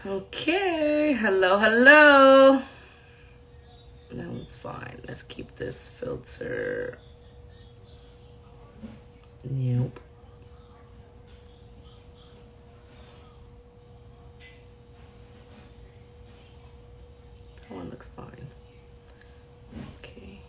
Okay, hello, hello. That one's fine. Let's keep this filter. Nope. That one looks fine. Okay.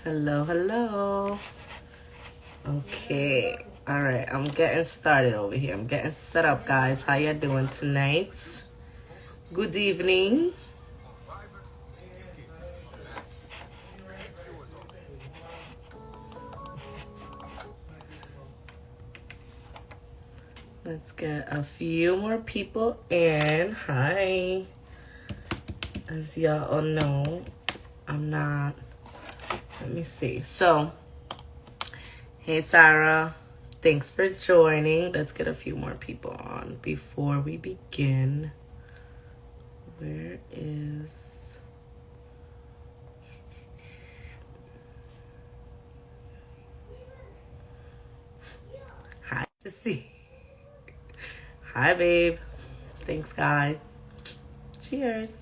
Hello, hello. Okay. All right. I'm getting started over here. I'm getting set up, guys. How you doing tonight? Good evening. Let's get a few more people in. Hi. As y'all all know, I'm not. Let me see. So, hey, Sarah. Thanks for joining. Let's get a few more people on before we begin. Where is... Hi, to see. Hi, babe. Thanks, guys. Cheers.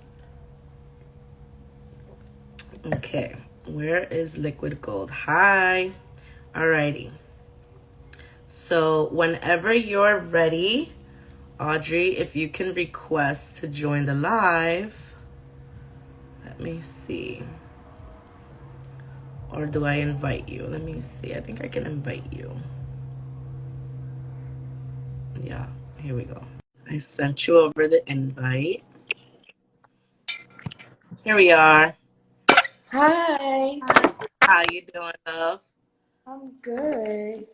Okay. Where is Liquid Gold? Hi. Alrighty. So, whenever you're ready, Audrey, if you can request to join the live. Let me see. Or do I invite you? Let me see. I think I can invite you. Yeah, here we go. I sent you over the invite. Here we are. Hi. How you doing, love? I'm good.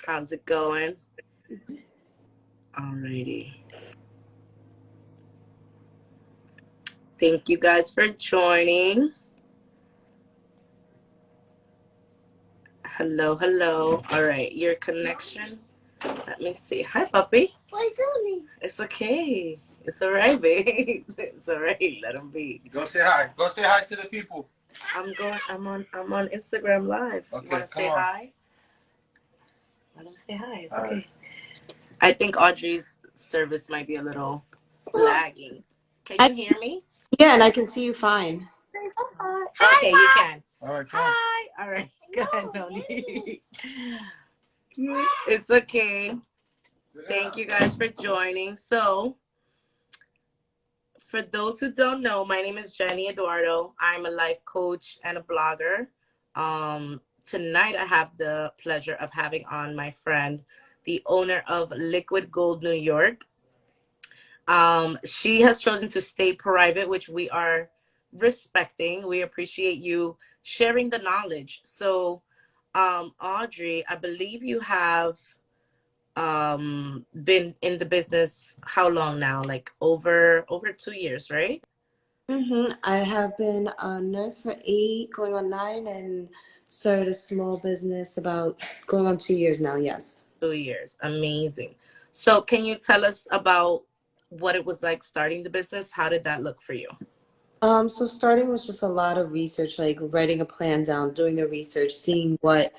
How's it going? Alrighty. Thank you guys for joining. Hello, hello. All right, your connection. Let me see. Hi, puppy. What are you doing? It's okay. It's all right, babe. It's all right. Let him be. Go say hi. Go say hi to the people. I'm on Instagram Live. Okay, You want to say come on. hi? Let him say hi. It's All okay. right. I think Audrey's service might be a little lagging. Can you hear me? Yeah, and I can see you fine. Okay, you can. All right, come on. Hi. All right. Go ahead, Noni. It's okay. Thank you guys for joining. So, for those who don't know, my name is Jenny Eduardo. I'm a life coach and a blogger. Tonight, I have the pleasure of having on my friend, the owner of Liquid Gold New York. She has chosen to stay private, which we are respecting. We appreciate you sharing the knowledge. So, Audrey, I believe you have been in the business how long now? Like over 2 years, right? I have been a nurse for 8, going on 9, and started a small business about going on 2 years now. Yes. 2 years. Amazing. So, can you tell us about what it was like starting the business? How did that look for you? So starting was just a lot of research, like writing a plan down, doing the research, seeing what,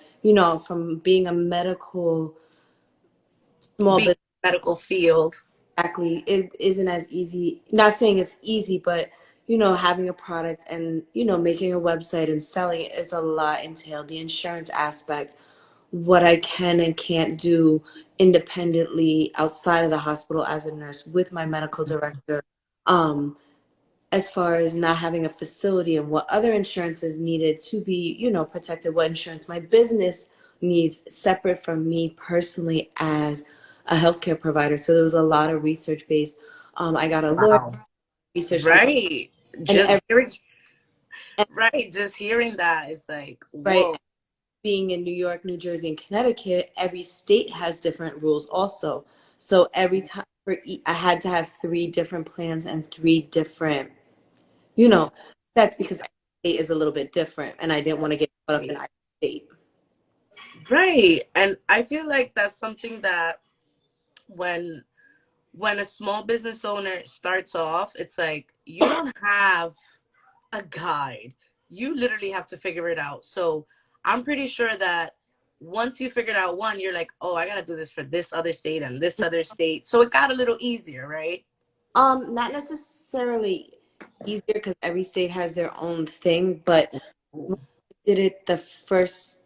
from being a medical small Being in business. the medical field. Exactly. It isn't as easy. Not saying it's easy, but having a product and making a website and selling it is a lot entailed. The insurance aspect, what I can and can't do independently outside of the hospital as a nurse with my medical director. Um, as far as not having a facility and what other insurance is needed to be protected, what insurance my business needs separate from me personally as a healthcare provider. So there was a lot of research based. I got a lawyer, Wow. research, Right. and Just hearing right, just hearing that is like, right, whoa. being in New York, New Jersey, and Connecticut, every state has different rules also. So every time I had to have 3 different plans and 3 different you know, that's because every state is a little bit different, and I didn't want to get caught up in either state. Right. And I feel like that's something that when a small business owner starts off, it's like you don't have a guide. You literally have to figure it out. So I'm pretty sure that once you figured out one, you're like, oh, I gotta do this for this other state and this other state. So it got a little easier, right? Not necessarily easier because every state has their own thing, but when I did it the first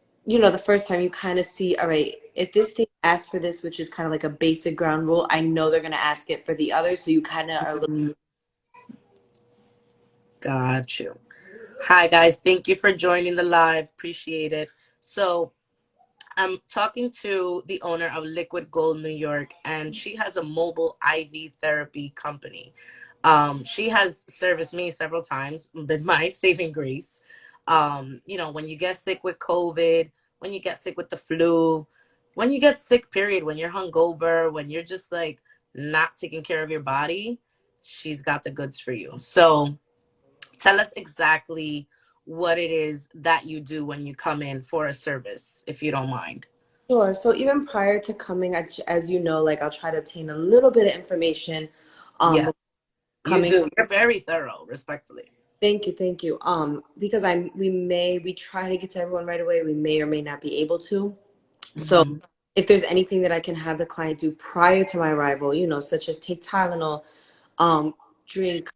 time you kind of see, all right, if this state asks for this, which is kind of like a basic ground rule, I know they're going to ask it for the others. So you kind of are a little. Mm, got you. Hi guys, thank you for joining the live. Appreciate it. So I'm talking to the owner of Liquid Gold New York, and she has a mobile IV therapy company. She has serviced me several times, been my saving grace. When you get sick with COVID, when you get sick with the flu, when you get sick, period, when you're hungover, when you're just like not taking care of your body, she's got the goods for you. So tell us exactly what it is that you do when you come in for a service, if you don't mind. Sure. So even prior to coming, as you know, like I'll try to obtain a little bit of information Yeah, before you coming. do. You're very thorough, respectfully. Thank you, thank you. Because we try to get to everyone right away. We may or may not be able to. So Hmm. if there's anything that I can have the client do prior to my arrival, such as take Tylenol, um, drink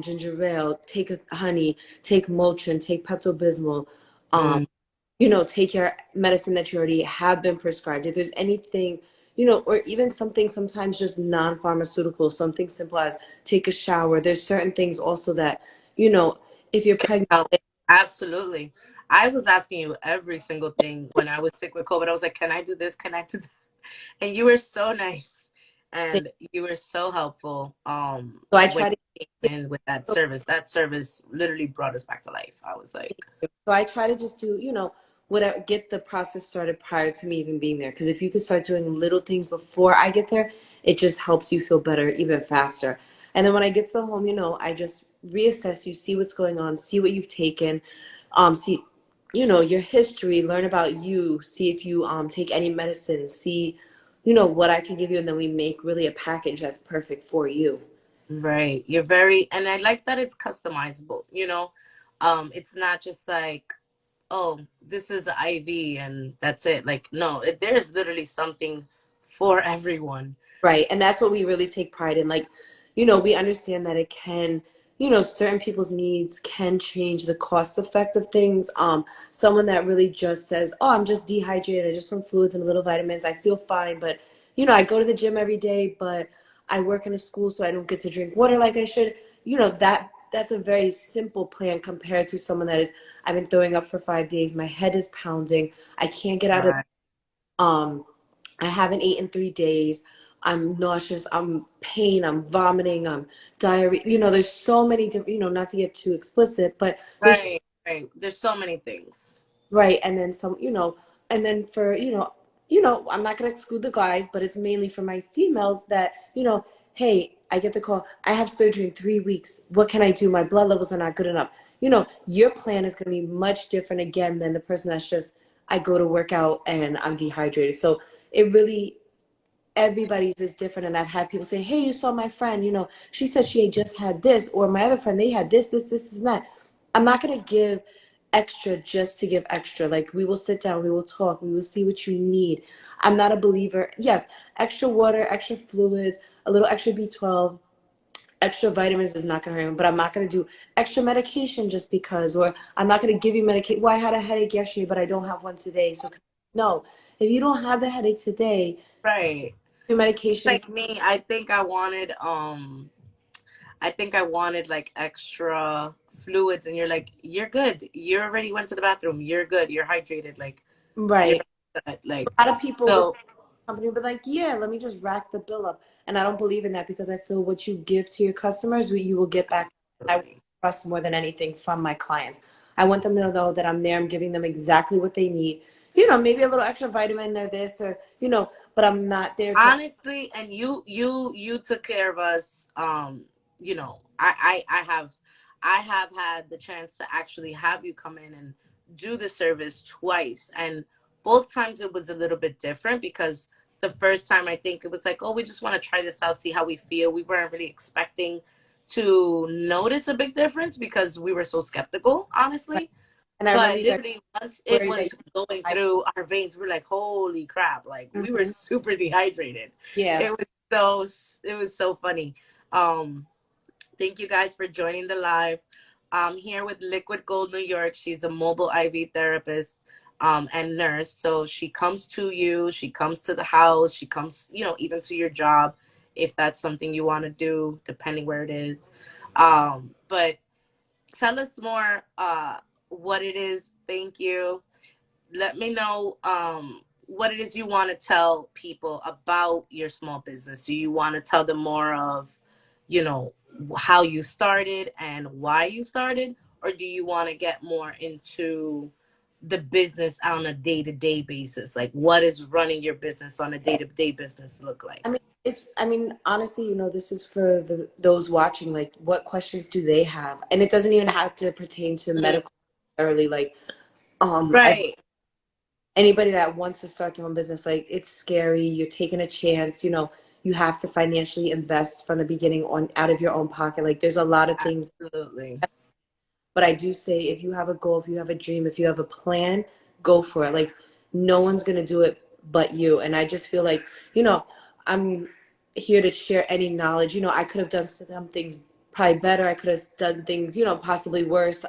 ginger ale, take honey, take Motrin, take Pepto-Bismol, um, Mm, take your medicine that you already have been prescribed. If there's anything, or even something sometimes just non-pharmaceutical, something simple as take a shower. There's certain things also that, if you're pregnant. oh, absolutely. I was asking you every single thing when I was sick with COVID. I was like, can I do this? Can I do that? And you were so nice and you were so helpful So I when try to. you came in with that service. That service literally brought us back to life. I was like, So I try to just do, whatever, get the process started prior to me even being there. Because if you could start doing little things before I get there, it just helps you feel better even faster. And then when I get to the home, I just reassess you, see what's going on, see what you've taken, see, your history, learn about you, see if you take any medicine, see, what I can give you, and then we make really a package that's perfect for you. right. You're very, and I like that it's customizable, it's not just like, oh, this is the IV and that's it. Like, no, there's literally something for everyone. Right. And that's what we really take pride in. Like, we understand that it can, certain people's needs can change the cost effect of things. Someone that really just says, oh, I'm just dehydrated, I just want fluids and a little vitamins, I feel fine. But, I go to the gym every day, but I work in a school, so I don't get to drink water like I should. That's a very simple plan compared to someone that is, I've been throwing up for 5 days, my head is pounding, I can't get out of Right. um I haven't eaten in 3 days. I'm nauseous. I'm pain. I'm vomiting. I'm diarrhea. There's so many different, not to get too explicit, but there's Right. Right. There's so many things. right. And then some, and then for, I'm not going to exclude the guys, but it's mainly for my females that, hey, I get the call. I have surgery in 3 weeks. What can I do? My blood levels are not good enough. Your plan is going to be much different again than the person that's just, I go to work out and I'm dehydrated. So it really, everybody's is different. And I've had people say, hey, you saw my friend, she said she had just had this, or my other friend, they had this and that. I'm not going to give extra just to give extra. Like, we will sit down, we will talk, we will see what you need. I'm not a believer. Yes, extra water, extra fluids, a little extra B12, extra vitamins is not going to hurt him, but I'm not going to do extra medication just because, or I'm not going to give you medication. Well, I had a headache yesterday, but I don't have one today. So no, if you don't have the headache today, Right. your medication. Like me, I think I wanted like extra fluids and you're like, you're good. You already went to the bathroom. You're good. You're hydrated. Like you're Right. good. Like A lot of people with so the company will be like, yeah, let me just rack the bill up. And I don't believe in that because I feel what you give to your customers, what you will get back. I trust more than anything from my clients. I want them to know that I'm there. I'm giving them exactly what they need. Maybe a little extra vitamin or this or, but I'm not there to. honestly, and you took care of us. I have had the chance to actually have you come in and do the service twice. And both times it was a little bit different because the first time I think it was like, oh, we just want to try this out, see how we feel. We weren't really expecting to notice a big difference because we were so skeptical, honestly. And I remember But you guys literally, once it worried that was going I, through our veins, we were like, "Holy crap!" Like we were Mhm. super dehydrated. Yeah. It was so it was so funny. Um, Thank you guys for joining the live. I'm here with Liquid Gold New York. She's a mobile IV therapist and nurse. So she comes to you, she comes to the house, she comes, even to your job if that's something you want to do, depending where it is. But tell us more what it is. Thank you. Let me know what it is you want to tell people about your small business. Do you want to tell them more of, you know, how you started and why you started, or do you want to get more into the business on a day-to-day basis? Like, what is running your business on a day-to-day business look I like? mean, honestly, this is for those watching. Like, what questions do they have? And it doesn't even have to pertain to Mm, medical necessarily. Like, right. anybody that wants to start their own business, like, it's scary. You're taking a chance. You have to financially invest from the beginning on out of your own pocket. Like, there's a lot of things. Absolutely. But I do say, if you have a goal, if you have a dream, if you have a plan, go for it. Like, no one's gonna do it but you. And I just feel like, I'm here to share any knowledge. I could have done some things probably better. I could have done things, possibly worse.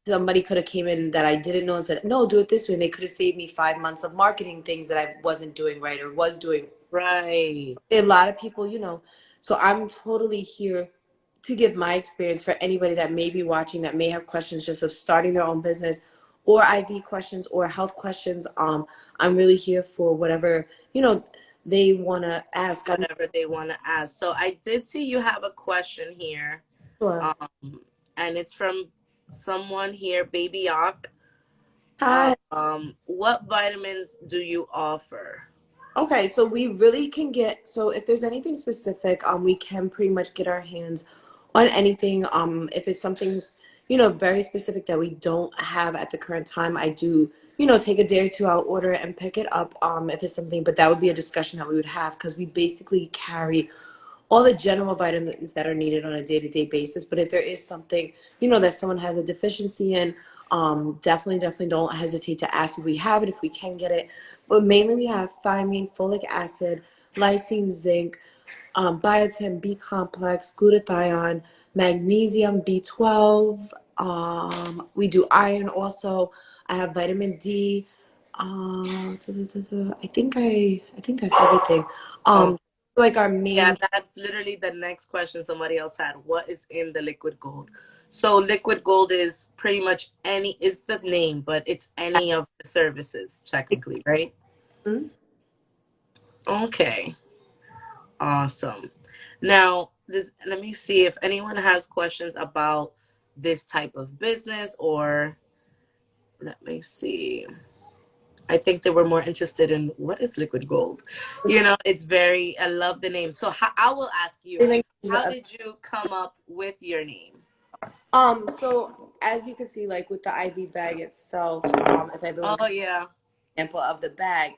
Somebody could have came in that I didn't know and said, no, do it this way. And they could have saved me 5 months of marketing things that I wasn't doing right or was doing. Right. A lot of people, so I'm totally here to give my experience for anybody that may be watching that may have questions just of starting their own business or IV questions or health questions. I'm really here for whatever, they want to ask. I'm Whatever they want to ask. So I did see you have a question here. sure. And it's from someone here, Baby Yak. Hi. What vitamins do you offer? Okay, so we really can get, so if there's anything specific, we can pretty much get our hands on anything. If it's something, very specific that we don't have at the current time, I do, take a day or two, I'll order it and pick it up. If it's something, but that would be a discussion that we would have because we basically carry all the general vitamins that are needed on a day-to-day basis. But if there is something, that someone has a deficiency in, definitely don't hesitate to ask if we have it, if we can get it. But mainly we have thiamine, folic acid, lysine, zinc, biotin, B complex, glutathione, magnesium, B12. We do iron also. I have vitamin D. I think that's everything. Oh, Like our yeah, main. that's literally the next question somebody else had. What is in the liquid gold? So liquid gold is pretty much is the name, but it's any of the services technically, right? Okay, awesome. Now, let me see if anyone has questions about this type of business, or let me see. I think they were more interested in what is liquid gold. I love the name. So I will ask you, how did you come up with your name? So as you can see, like with the IV bag itself, if everyone Oh can yeah. example of the bag,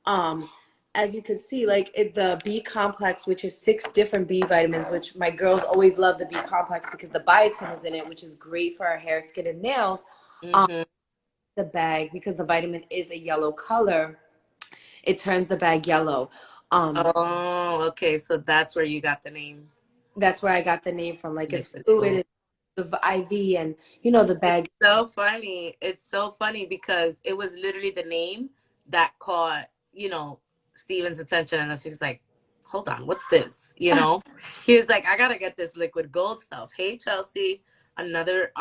um, as you can see, like the B complex, which is 6 different B vitamins, which my girls always love the B complex because the biotin is in it, which is great for our hair, skin, and nails. Um, Mm-hmm. the bag because the vitamin is a yellow color, it turns the bag yellow. Um, Oh, okay. So that's where you got the name that's where I got the name from. Like it's liquid fluid, gold. it's the IV, and the It's bag. so funny. It's so funny because it was literally the name that caught, Steven's attention. And he was like, hold on, what's this? He was like, I gotta get this liquid gold stuff. Hey, Chelsea, another,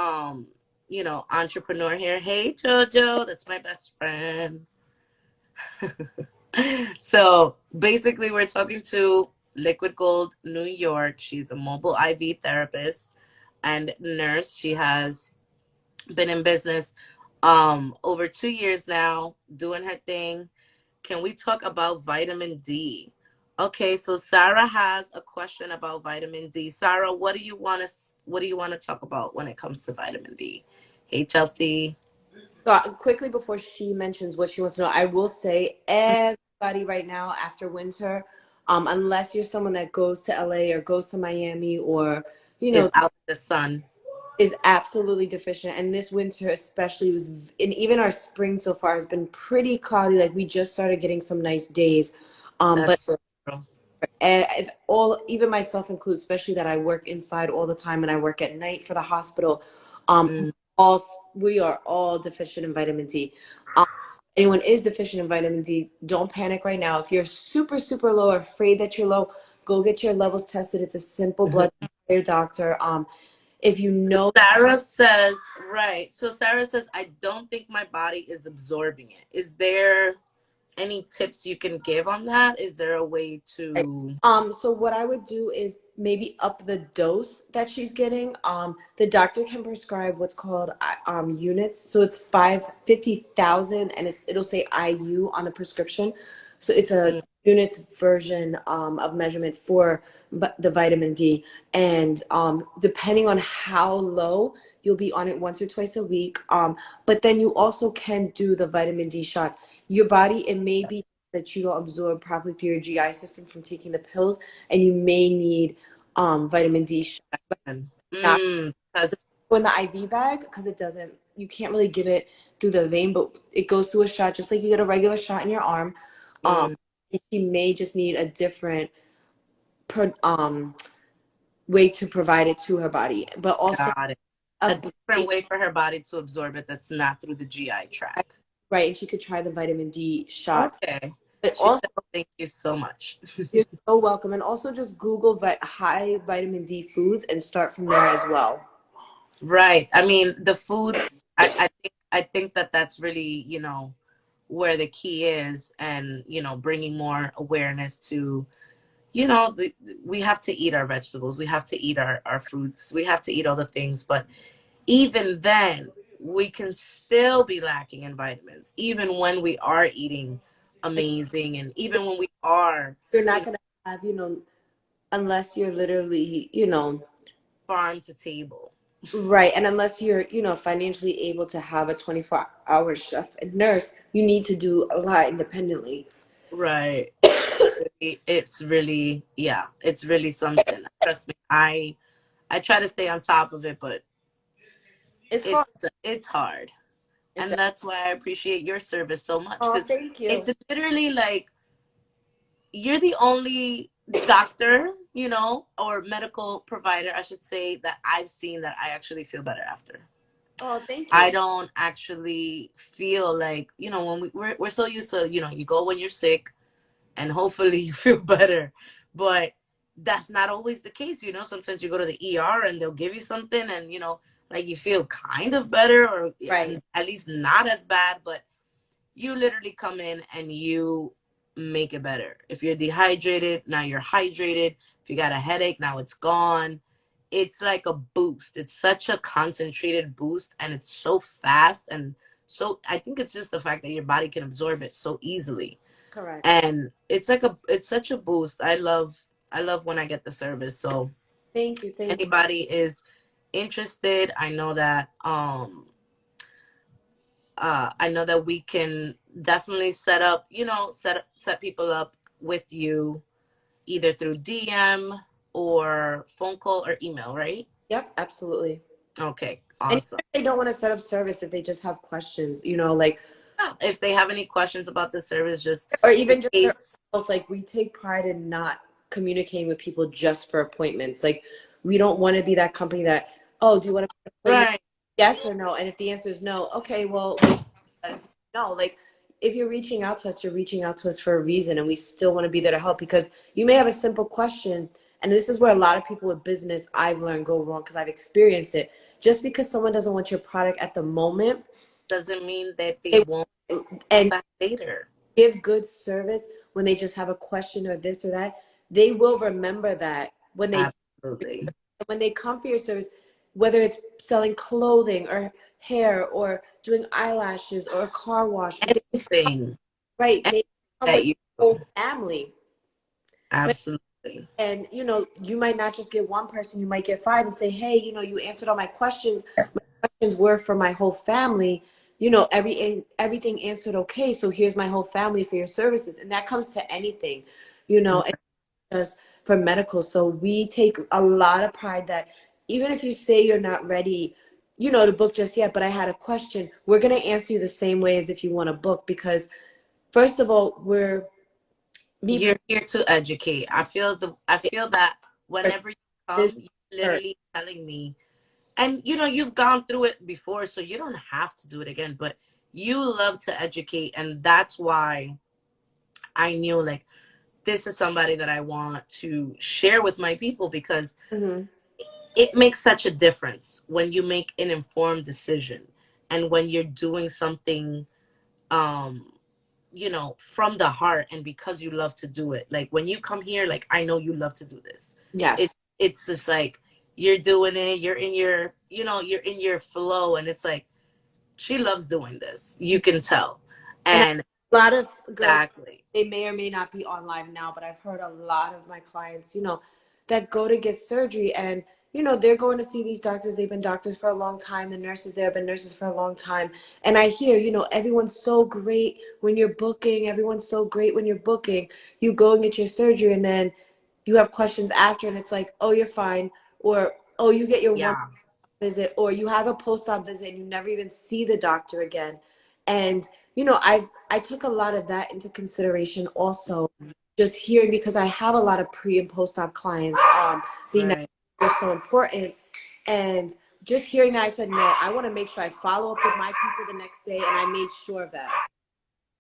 entrepreneur here. Hey, Jojo, that's my best friend. So basically, we're talking to Liquid Gold New York. She's a mobile IV therapist and nurse. She has been in business over 2 years now, doing her thing. Can we talk about vitamin D? Okay, so Sarah has a question about vitamin D. Sarah, what do you want to what do you want to talk about when it comes to vitamin D? Hey, Chelsea. So quickly before she mentions what she wants to know, I will say everybody right now after winter, unless you're someone that goes to LA or goes to Miami or Is out in the sun. is absolutely deficient. And this winter especially was, and even our spring so far has been pretty cloudy. Like we just started getting some nice days, but That's so true. if all, even myself included, especially that I work inside all the time and I work at night for the hospital, Mm, all we are all deficient in vitamin D. Um, anyone is deficient in vitamin D, don't panic right now. If you're super super low or afraid that you're low, go get your levels tested. It's a simple mhm. blood test by your doctor. If you know Sarah says, right. So Sarah says, I don't think my body is absorbing it. Is there any tips you can give on that? Is there a way right. to So what I would do is maybe up the dose that she's getting. The doctor can prescribe what's called units. So it's 50,000, and it'll say IU on the prescription. So it's a mm, units version of measurement for the vitamin D. And depending on how low, you'll be on it once or twice a week. But then you also can do the vitamin D shots. Your body, it may be that you don't absorb properly through your GI system from taking the pills, and you may need vitamin D shots, but not because in the IV bag because it doesn't. You can't really give it through the vein, but it goes through a shot, just like you get a regular shot in your arm. Um, mm, she may just need a different way to provide it to her body, but also got it. A a different way for her body to absorb it that's not through the GI tract. right. And she could try the vitamin D shots, Okay. but She also said, thank you so much. you're so welcome. And also just Google high vitamin D foods and start from there as well. Right. I mean, the foods, I think that that's really, where the key is, and, bringing more awareness to, we have to eat our vegetables. We have to eat our fruits. We have to eat all the things. But even then, we can still be lacking in vitamins, even when we are eating amazing. And even when we are, You're you not know, gonna have, unless you're literally, farm to table. right. And unless you're, financially able to have a 24-hour chef and nurse, you need to do a lot independently. Right. Yeah, it's really something. Trust me, I try to stay on top of it, but It's hard. it's hard. It And that's why I appreciate your service so much, Oh, because thank it's you. literally like you're the only doctor, or medical provider, I should say, that I've seen that I actually feel better after. Oh, thank I you. don't actually feel like, when we're so used to, you go when you're sick and hopefully you feel better. But that's not always the case. Sometimes you go to the ER and they'll give you something, and, like you feel kind of better, or Right. and at least not as bad, but you literally come in and you make it better. If you're dehydrated, now you're hydrated. If you got a headache, now it's gone. It's like a boost. It's such a concentrated boost, and it's so fast. And so I think it's just the fact that your body can absorb it so easily. Correct. And it's such a boost. I love when I get the service. So Thank you. Thank you. anybody is interested, I know that we can definitely set people up with you, either through DM or phone call or email, right? Yep, absolutely. Okay, And even awesome. if they don't want to set up service, if they just have questions, like, Yeah, if they have any questions about the service, just or in even just their case. health, like we take pride in not communicating with people just for appointments. Like we don't want to be that company that, oh, do you want to make an appointment? Right. Yes or no? And if the answer is no, okay, well, let us know. Like if you're reaching out to us, you're reaching out to us for a reason, and we still want to be there to help because you may have a simple question. And this is where a lot of people with business I've learned go wrong because I've experienced it. Just because someone doesn't want your product at the moment, Doesn't mean that they they won't come and back later. give good service when they just have a question or this or that, they will remember that Absolutely. when they come for your service, whether it's selling clothing or hair or doing eyelashes or a car wash, Anything. right? Anything They come that with you the whole family. But absolutely. And, you might not just get one person, you might get five and say, hey, you answered all my questions. My questions were for my whole family. Everything answered okay. So here's my whole family for your services. And that comes to anything, and just for medical. So we take a lot of pride that even if you say you're not ready, to book just yet, but I had a question, we're going to answer you the same way as if you want to book, because first of all, me You're here to educate. I feel that whenever you this come, you're literally telling me, and you've gone through it before, so you don't have to do it again, but you love to educate, and that's why I knew, like, this is somebody that I want to share with my people, because Mhm. it makes such a difference when you make an informed decision and when you're doing something um from the heart, and because you love to do it. Like, when you come here, like, I know you love to do this. Yes. It's just like you're doing it, you're in your you're in your flow, and it's like she loves doing this, you can tell. And And a lot of girls, exactly. they may or may not be on live now, but I've heard a lot of my clients, that go to get surgery, and, they're going to see these doctors. They've been doctors for a long time. The nurses there have been nurses for a long time. And I hear, everyone's so great when you're booking. Everyone's so great when you're booking. You go and get your surgery, and then you have questions after, and it's like, oh, you're fine. Or, oh, you get your one Yeah. visit, or you have a post-op visit and you never even see the doctor again. And I took a lot of that into consideration also, just hearing, because I have a lot of pre and post-op clients, being that Right. they're so important. And just hearing that, I said, no, I want to make sure I follow up with my people the next day, and I made sure of that.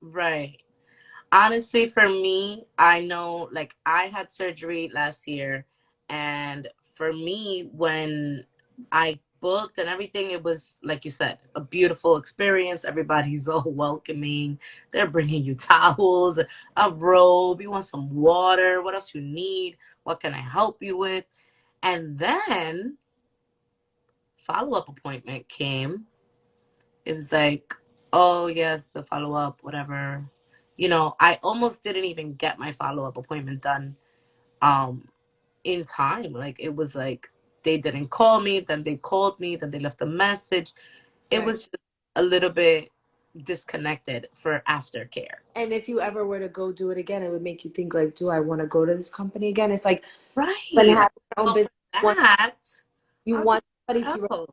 Right. Honestly, for me, I know, like, I had surgery last year, and for me, when I booked and everything, it was, like you said, a beautiful experience. Everybody's all welcoming. They're bringing you towels, a robe, you want some water, what else you need, what can I help you with? And then follow-up appointment came. It was like, oh, yes, the follow up, whatever. I almost didn't even get my follow up appointment done um, in time. Like, it was like they didn't call me, then they called me, then they left a message. It Right. was just a little bit disconnected for aftercare. And if you ever were to go do it again, it would make you think, like, do I want to go to this company again? It's like when Right. having your own Well, for business, that, you I'll be want somebody like, to oh,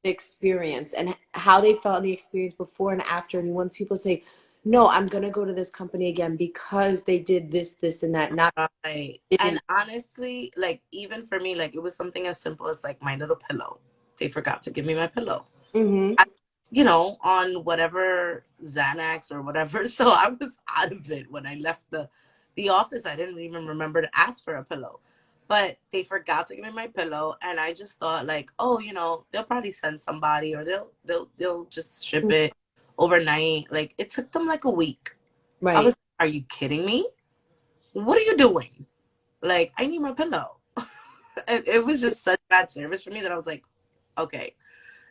the experience and how they felt in the experience before and after. And once people say, no, I'm going to go to this company again because they did this, and that, not right. And didn't. honestly, like, even for me, like, it was something as simple as, like, my little pillow. They forgot to give me my pillow. Mm-hmm. I, on whatever Xanax or whatever. So I was out of it when I left the office. I didn't even remember to ask for a pillow. But they forgot to give me my pillow, and I just thought, like, oh, they'll probably send somebody, or they'll just ship it overnight. Like, it took them like a week. I Right. was, are you kidding me? What are you doing? Like, I need my pillow. It was just such bad service for me that I was like, okay,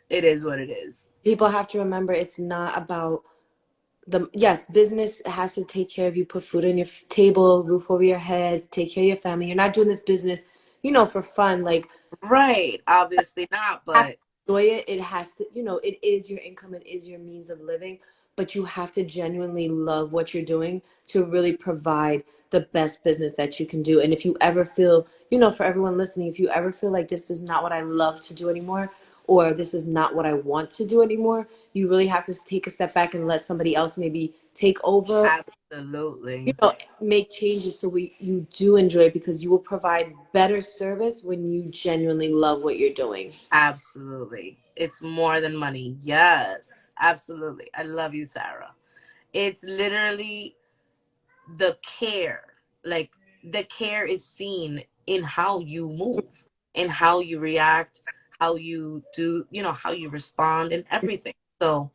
it is what it is. People have to remember, it's not about yes, business has to take care of you, put food on your table, roof over your head, take care of your family. You're not doing this business, for fun. Like, Right. Obviously not, have to but enjoy it. It has to, it is your income, it is your means of living, but you have to genuinely love what you're doing to really provide the best business that you can do. And if you ever feel, for everyone listening, if you ever feel like this is not what I love to do anymore, or this is not what I want to do anymore, you really have to take a step back and let somebody else maybe take over, absolutely. make changes so you do enjoy it, because you will provide better service when you genuinely love what you're doing. Absolutely. It's more than money. Yes. Absolutely. I love you, Sarah. It's literally the care. Like, the care is seen in how you move, in how you react, how you do, how you respond and everything. So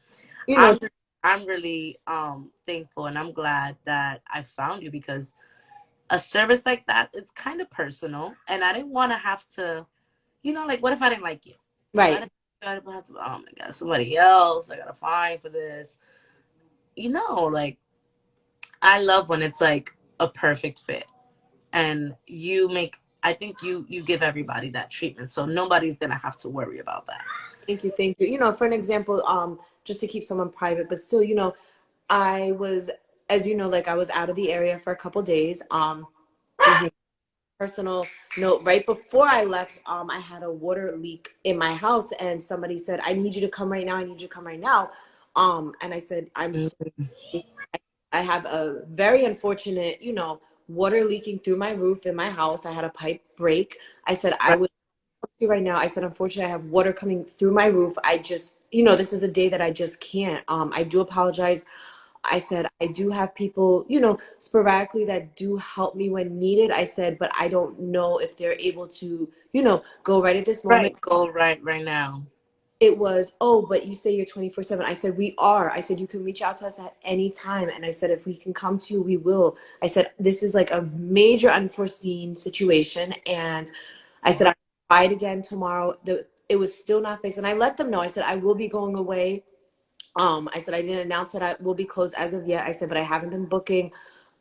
You know, I'm I'm really thankful, and I'm glad that I found you, because a service like that is kind of personal, and I didn't want to have to, like, what if I didn't like you? If I right. didn't, I would have to, oh my God, somebody else I gotta find for this. Like, I love when it's like a perfect fit. and you make, I think you give everybody that treatment, so nobody's gonna have to worry about that. Thank you, thank you. For an example, just to keep someone private, but still, I was, as you know, like I was out of the area for a couple days. Hmm. Personal note, right before I left, I had a water leak in my house, and somebody said, "I need you to come right now. I need you to come right now." And I said, "I'm sorry. I have a very unfortunate, water leaking through my roof in my house. I had a pipe break." I said, "I Right. would you right now." I said, "Unfortunately, I have water coming through my roof. I just, this is a day that I just can't. I do apologize." I said, "I do have people, sporadically that do help me when needed." I said, "But I don't know if they're able to, go right at this moment." Right. Go right now. It was, "Oh, but you say you're 24/7." I said, "We are." I said, "You can reach out to us at any time." And I said, "If we can come to you, we will." I said, "This is like a major unforeseen situation." And I said, Right. "I'll try it again tomorrow." It was still not fixed. And I let them know. I said, "I will be going away." I said, "I didn't announce that I will be closed as of yet." I said, "But I haven't been booking."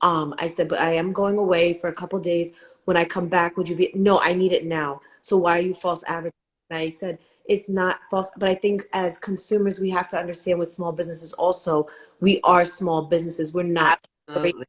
I said, "But I am going away for a couple days. When I come back, would you be?" "No, I need it now. So why are you false advertising?" And I said, "It's not false." But I think as consumers, we have to understand with small businesses also, we are small businesses. We're not, Absolutely.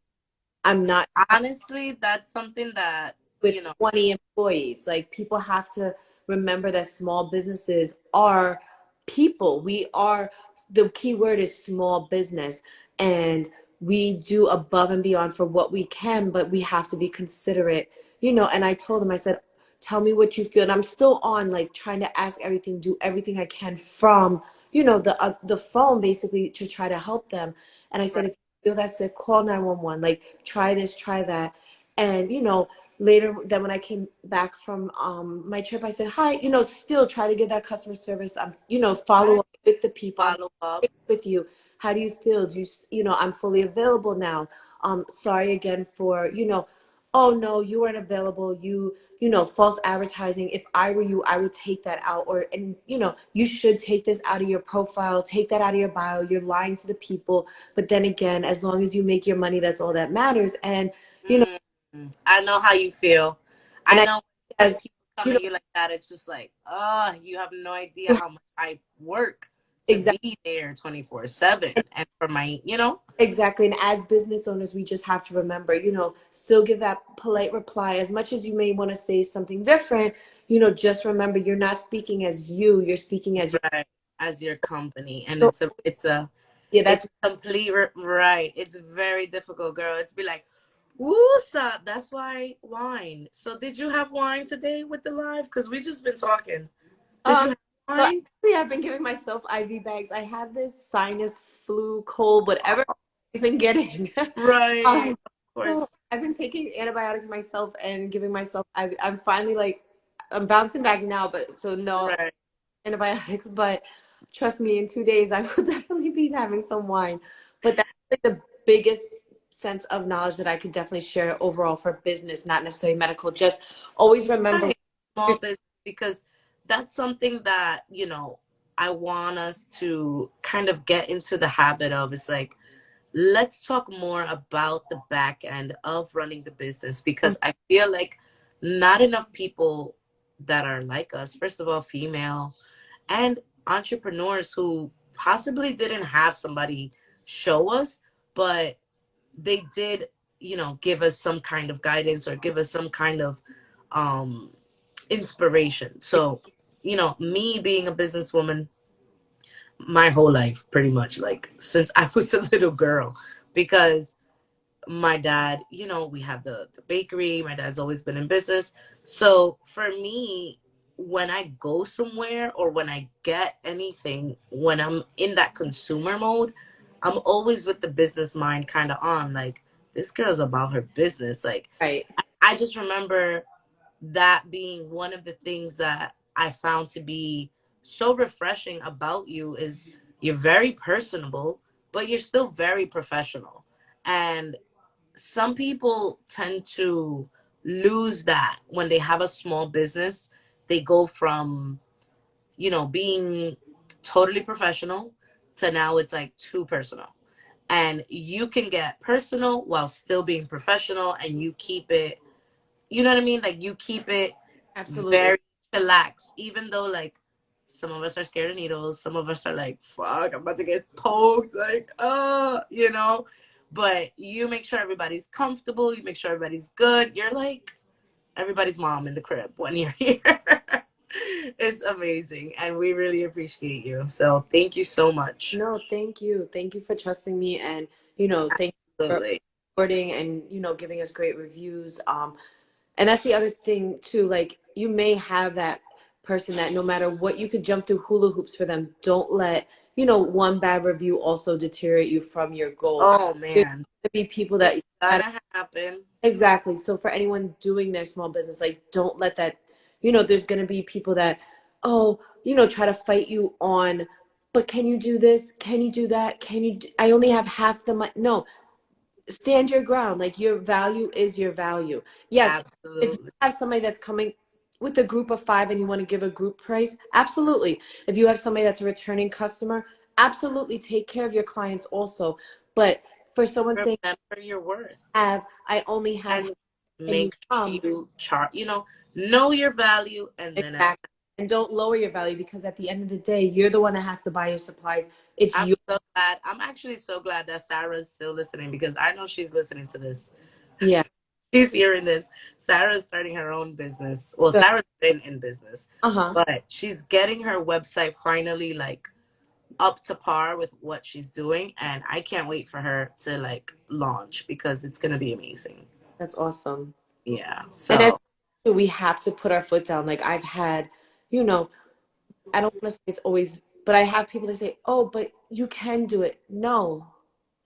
I'm not Honestly, that's something that, you with know, 20 employees. Like, people have to remember that small businesses are people. We are, the key word is small business. And we do above and beyond for what we can, but we have to be considerate, And I told them, I said, "Tell me what you feel." And I'm still on, like, trying to ask everything, do everything I can from, the phone, basically, to try to help them. And I said, right. "If you feel that sick, call 911. Like, try this, try that." And, later, then when I came back from my trip, I said, "Hi," still try to give that customer service. Follow Right. up with the people. I'm Follow up. with you. How do you feel? I'm fully available now. Sorry again for, "Oh no, you weren't available. False advertising. If I were you, I would take that out." And you should take this out of your profile, take that out of your bio. You're lying to the people. But then again, as long as you make your money, that's all that matters. And, you know, Mm. I know how you feel. and I know when as, people come you at know, you like that, it's just like, oh, you have no idea you how much I work to exactly. be there 24/7. And for my. Exactly. And as business owners, we just have to remember, still give that polite reply. As much as you may want to say something different, just remember, you're not speaking as you're speaking as you. Right, as your company. And So, yeah, it's that's, complete, right. It's very difficult, girl. It's be like, woosa. That's why wine. So did you have wine today with the live? Because we just been talking. Did you um, have so wine? actually, I've been giving myself IV bags. I have this sinus, flu, cold, whatever I've been getting. Right. um, Of so course. I've been taking antibiotics myself and giving myself, I'm finally like, I'm bouncing back now, but so no Right. antibiotics. But trust me, in 2 days I will definitely be having some wine. But that's like the biggest sense of knowledge that I could definitely share overall for business, not necessarily medical. Just always remember, Right. Small business, because that's something that, I want us to kind of get into the habit of. It's like, let's talk more about the back end of running the business, because I feel like not enough people that are like us, first of all, female, and entrepreneurs who possibly didn't have somebody show us, but they did, give us some kind of guidance or give us some kind of um inspiration. So, me being a businesswoman my whole life, pretty much, like since I was a little girl, because my dad, we have the bakery. My dad's always been in business. So for me, when I go somewhere or when I get anything, when I'm in that consumer mode, I'm always with the business mind kind of on. Like, this girl's about her business. Like, right, I just remember that being one of the things that I found to be so refreshing about you is you're very personable, but you're still very professional. And some people tend to lose that when they have a small business. They go from, being totally professional to now it's like too personal. And you can get personal while still being professional, and you keep it you know what I mean? Like you keep it Absolutely. very relaxed, even though like some of us are scared of needles, some of us are like, fuck, I'm about to get poked, like, you know. But you make sure everybody's comfortable, you make sure everybody's good. You're like everybody's mom in the crib when you're here. It's amazing. And we really appreciate you. So thank you so much. No, thank you. Thank you for trusting me, and thank you for Absolutely. supporting and giving us great reviews. And that's the other thing too. Like you may have that person that no matter what, you could jump through hula hoops for them. Don't let one bad review also deteriorate you from your goal. Oh There's man. gonna be people It's that gonna happen. exactly. So for anyone doing their small business, like don't let that. There's gonna be people that, oh, try to fight you on. But can you do this? Can you do that? I only have half the money. No, stand your ground. Like your value is your value. Yes, if you Absolutely. have somebody that's coming with a group of 5 and you want to give a group price, absolutely. If you have somebody that's a returning customer, absolutely take care of your clients also. But for someone saying, Remember your worth. I only have half, And and you make sure come, you chart, know your value and then exactly. And don't lower your value, because at the end of the day, you're the one that has to buy your supplies. It's I'm you. so glad. I'm actually so glad that Sarah's still listening because I know she's listening to this. Yeah. She's hearing this. Sarah's starting her own business. Well, Good. Sarah's been in business, Uh-huh. but she's getting her website finally like up to par with what she's doing. And I can't wait for her to like launch because it's going to be amazing. That's awesome. Yeah. And So, we have to put our foot down. Like I've had, you know, I don't want to say it's always, but I have people that say, "Oh, but you can do it." No,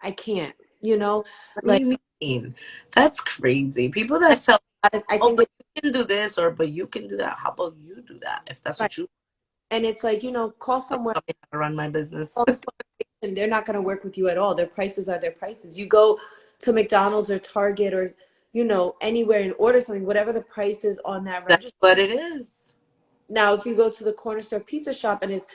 I can't. what do Like you mean? That's crazy. People that sell, I oh, think but it's you can do this or but you can do that. How about you do that if that's right. what you And it's like, call want somewhere, to run my business? call and they're not going to work with you at all. Their prices are their prices. You go to McDonald's or Target or anywhere and order something, whatever the price is on that That's register. what it is. Now, if you go to the corner store pizza shop and it's,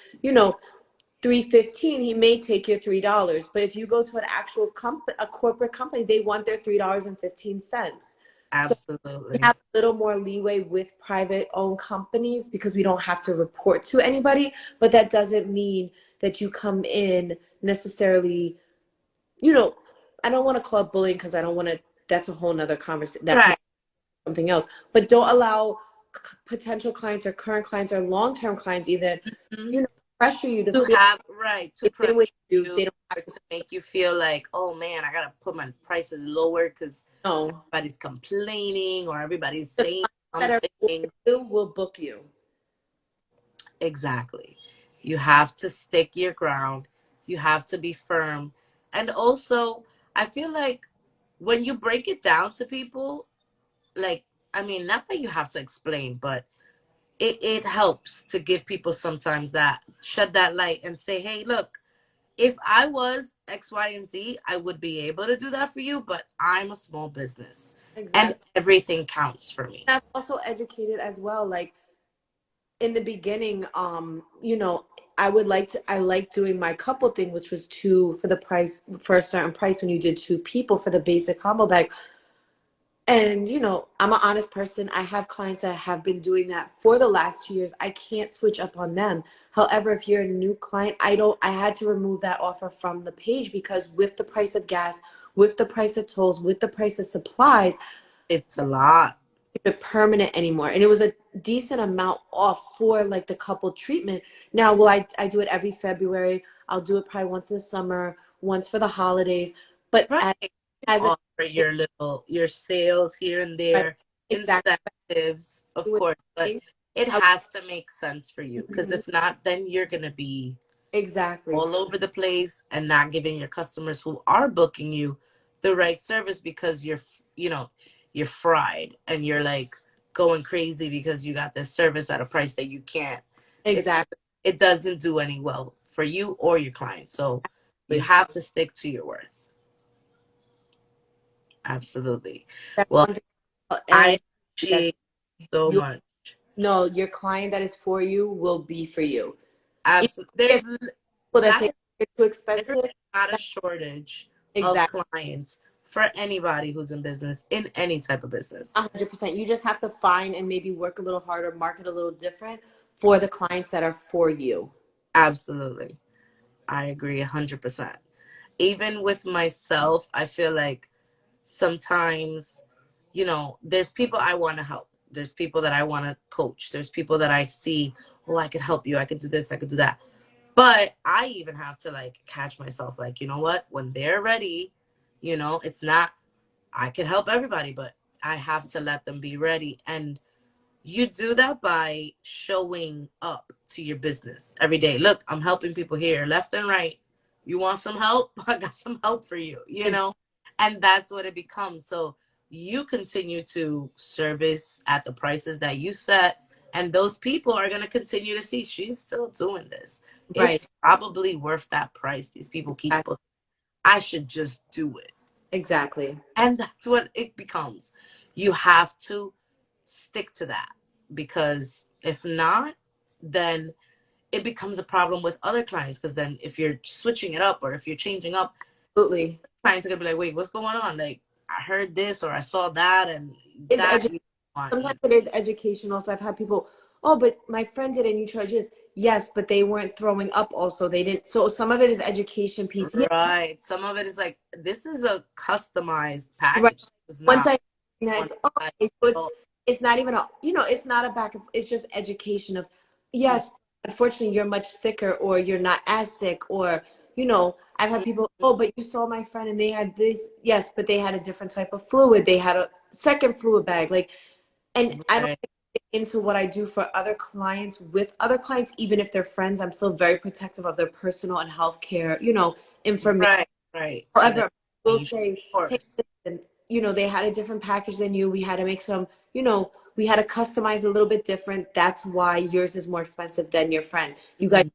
3.15, he may take your $3. But if you go to an actual a corporate company, they want their $3.15. So we Absolutely. have a little more leeway with private owned companies because we don't have to report to anybody. But that doesn't mean that you come in necessarily, you know, I don't want to call it bullying because I don't want to, that's a whole nother conversation. That could Right. be something else. But don't allow potential clients or current clients or long-term clients either, Mhm. pressure you to To feel have, right, to they've been pressure with you. you They don't have or to to make you feel like, oh man, I gotta put my prices lower because know. everybody's complaining or everybody's The saying clients that are with something. you will book you. Exactly. You have to stick your ground. You have to be firm. And also, I feel like when you break it down to people, like, I mean, not that you have to explain, but it helps to give people sometimes that shed that light and say, hey, look, if I was X, Y, and Z, I would be able to do that for you, but I'm a small business and Exactly. everything counts for me. I'm also educated as well. Like in the beginning, I like doing my couple thing, which was two for the price for a certain price when you did two people for the basic combo bag. And I'm an honest person. I have clients that have been doing that for the last 2 years. I can't switch up on them. However, if you're a new client, I had to remove that offer from the page because with the price of gas, with the price of tolls, with the price of supplies, It's a lot. keep it permanent anymore. And it was a decent amount off for like the couple treatment. Now, will I do it every February? I'll do it probably once in the summer, once for the holidays. But Right. as You can as a offer your sales here and right, there, exactly incentives, of what course, I'm but saying. it I, has to make sense for you because Mhm. if not, then you're gonna be Exactly. all over the place and not giving your customers who are booking you the right service because you're fried and you're like going crazy because you got this service at a price that you can't. It Exactly. it doesn't do any well for you or your clients. So you have to stick to your worth. Absolutely. That's Well, one thing. I And that appreciate so you much. know your client that is for you will be for you. Even Absolutely. if people that That say is it's too There expensive, is not a that, shortage of exactly. clients for anybody who's in business, in any type of business. 100%. You just have to find and maybe work a little harder, market a little different for the clients that are for you. Absolutely. I agree 100%. Even with myself, I feel like sometimes, there's people I want to help. There's people that I want to coach. There's people that I see, oh, I could help you. I could do this. I could do that. But I even have to like catch myself, like, you know what? When they're ready, it's not, I can help everybody, but I have to let them be ready. And you do that by showing up to your business every day. Look, I'm helping people here, left and right. You want some help? I got some help for you. And that's what it becomes. So you continue to service at the prices that you set, and those people are going to continue to see she's still doing this. Right. It's probably worth that price. These people keep booking. I should just do it. Exactly. And that's what it becomes. You have to stick to that, because if not, then it becomes a problem with other clients, because then if you're switching it up or if you're changing up, Absolutely. clients are gonna be like, wait, what's going on? Like, I heard this or I saw that, and Is that edu- you want. Sometimes it is educational. So I've had people, oh, but my friend did and you charge this. Yes, but they weren't throwing up also. They didn't. So some of it is education piece. Yeah. Right. Some of it is like, this is a customized Right. package. It's Once not I one it's oh, size okay, so fits all. it's not even a it's not a back it's just education of yes, unfortunately you're much sicker or you're not as sick or I've had people, oh, but you saw my friend and they had this, yes, but they had a different type of fluid, they had a second fluid bag, like, and I don't Right. get into what I do for other clients with other clients, even if they're friends, I'm still very protective of their personal and healthcare, information. Right. Right. For the However, we'll information, say, of hey, course. listen, they had a different package than you. We had to make some, we had to customize a little bit different. That's why yours is more expensive than your friend. You guys, Mhm.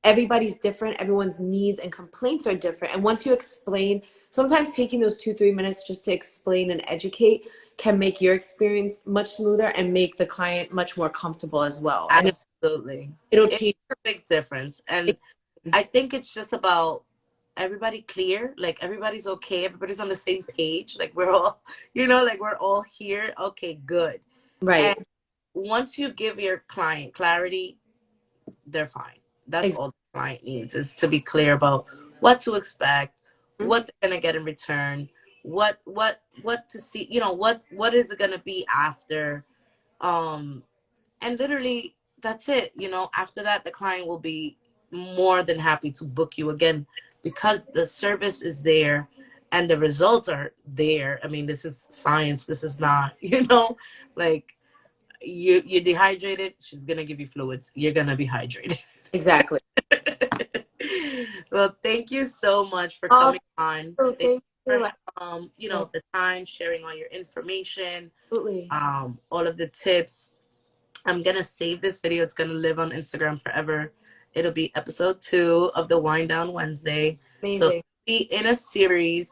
everybody's different. Everyone's needs and complaints are different. And once you explain, sometimes taking those 2-3 minutes just to explain and educate can make your experience much smoother and make the client much more comfortable as well. And Absolutely. it'll It's change. a big difference. And I think it's just about everybody clear, like everybody's okay, everybody's on the same page, like we're all, like we're all here. Okay, good. Right. And once you give your client clarity, they're fine. That's all the client needs, is to be clear about what to expect, what they're gonna get in return, what to see, what is it gonna be after. And literally that's it. After that, the client will be more than happy to book you again, because the service is there and the results are there. I mean, this is science. This is not, like, you're dehydrated, she's gonna give you fluids, you're gonna be hydrated. Exactly. Well, thank you so much for Oh, coming on. Thank thank you you. for the time, sharing all your information, Absolutely. all of the tips. I'm gonna save this video. It's gonna live on Instagram forever. It'll be episode 2 of the Wind Down Wednesday. So it'll Amazing. be in a series.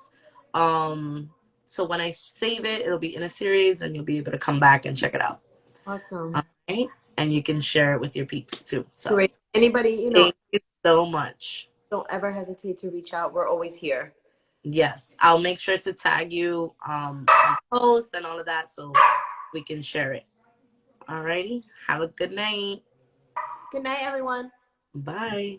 So when I save it, it'll be in a series, and you'll be able to come back and check it out. Awesome. All right, and you can share it with your peeps too. So Great. Anybody, thank you so much. don't ever hesitate to reach out. We're always here. Yes, I'll make sure to tag you on post and all of that, so we can share it. Alrighty, have a good night. Good night, everyone. Bye.